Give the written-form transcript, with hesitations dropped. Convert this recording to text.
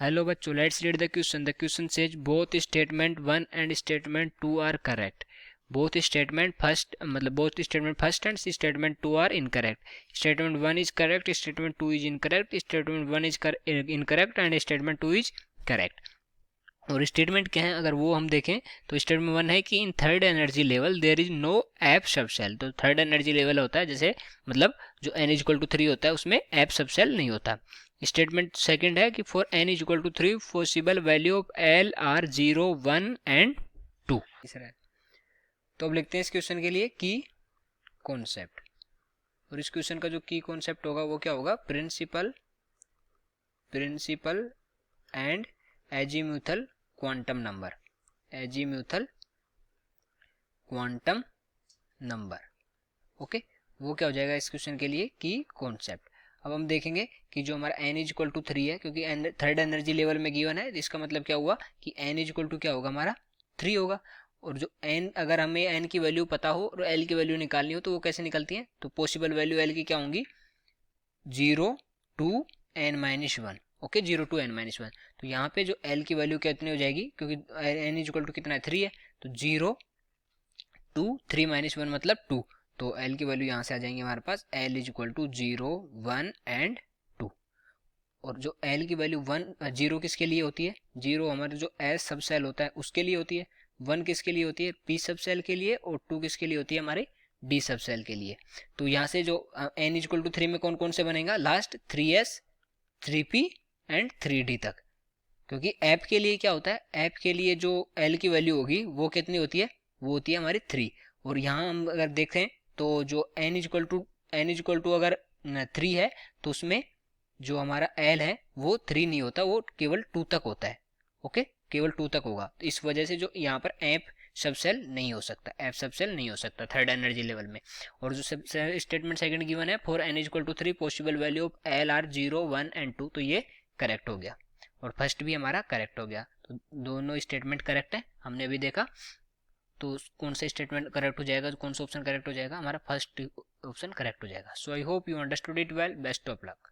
Hello बच्चों, let's read the question. The question says both statement 1 and statement 2 are correct. Both statement first and statement 2 are incorrect. Statement 1 is correct, statement 2 is incorrect, statement 1 is incorrect and statement 2 is correct. और statement क्या है अगर वो हम देखें तो statement 1 है कि in third energy level there is no f subshell. तो थर्ड एनर्जी लेवल होता है जैसे मतलब जो n इज इक्वल टू 3 होता है उसमें एप सबसेल नहीं होता. स्टेटमेंट सेकंड है कि for n is equal to 3 possible value of l are 0 1 and 2. तो अब लिखते हैं इस क्वेश्चन के लिए की कॉन्सेप्ट. और इस क्वेश्चन का जो की कॉन्सेप्ट होगा वो क्या होगा? Principal and azimuthal quantum number. Okay, वो क्या हो जाएगा इस क्वेश्चन के लिए की कॉन्सेप्ट. अब हम देखेंगे कि जो हमारा n इज इक्वल टू 3 है, क्योंकि थर्ड एनर्जी लेवल में गिवन है, इसका मतलब क्या हुआ कि n इज इक्वल टू क्या होगा हमारा 3 होगा. और जो n अगर हमें n की वैल्यू पता हो और l की वैल्यू निकालनी हो तो वो कैसे निकलती है? तो पॉसिबल वैल्यू l की क्या होंगी? 0 to n-1. Okay, 0 to n-1. तो यहाँ पे जो l की वैल्यू कितनी हो जाएगी, क्योंकि n इज इक्वल टू कितना है 3 है, तो 0 to 3-1 मतलब 2. तो l की वैल्यू यहाँ से आ जाएंगे हमारे पास l is equal to 0 1 and 2. और जो l की वैल्यू 0 किसके लिए होती है? 0 हमारे जो s सब सेल होता है उसके लिए होती है. 1 किसके लिए होती है? p सब सेल के लिए. और 2 किसके लिए होती है? हमारे d सब सेल के लिए. तो यहाँ से जो n इज इक्वल टू 3 में कौन कौन से बनेगा? Last 3s 3p and 3d तक. क्योंकि ऐप के लिए क्या होता है? ऐप के लिए जो l की वैल्यू होगी वो कितनी होती है? वो होती है हमारी 3. और यहाँ हम अगर देखें तो जो n इज इक्वल टू अगर 3 है तो उसमें जो हमारा l है वो 3 नहीं होता, वो केवल 2 तक होता है. ओके, केवल 2 तक होगा. तो इस वजह से जो यहाँ पर ऐप सबसेल नहीं हो सकता, ऐप सबसेल नहीं हो सकता थर्ड एनर्जी लेवल में. और जो स्टेटमेंट सेकंड गिवन है for n is equal to 3 possible value of l are 0 1 and 2, तो ये करेक्ट हो गया. और फर्स्ट भी हमारा करेक्ट हो गया. तो दोनों स्टेटमेंट करेक्ट है, हमने अभी देखा. तो कौन सा स्टेटमेंट करेक्ट हो जाएगा, कौन सा ऑप्शन करेक्ट हो जाएगा? हमारा फर्स्ट ऑप्शन करेक्ट हो जाएगा. So I hope you understood it well. Best of luck.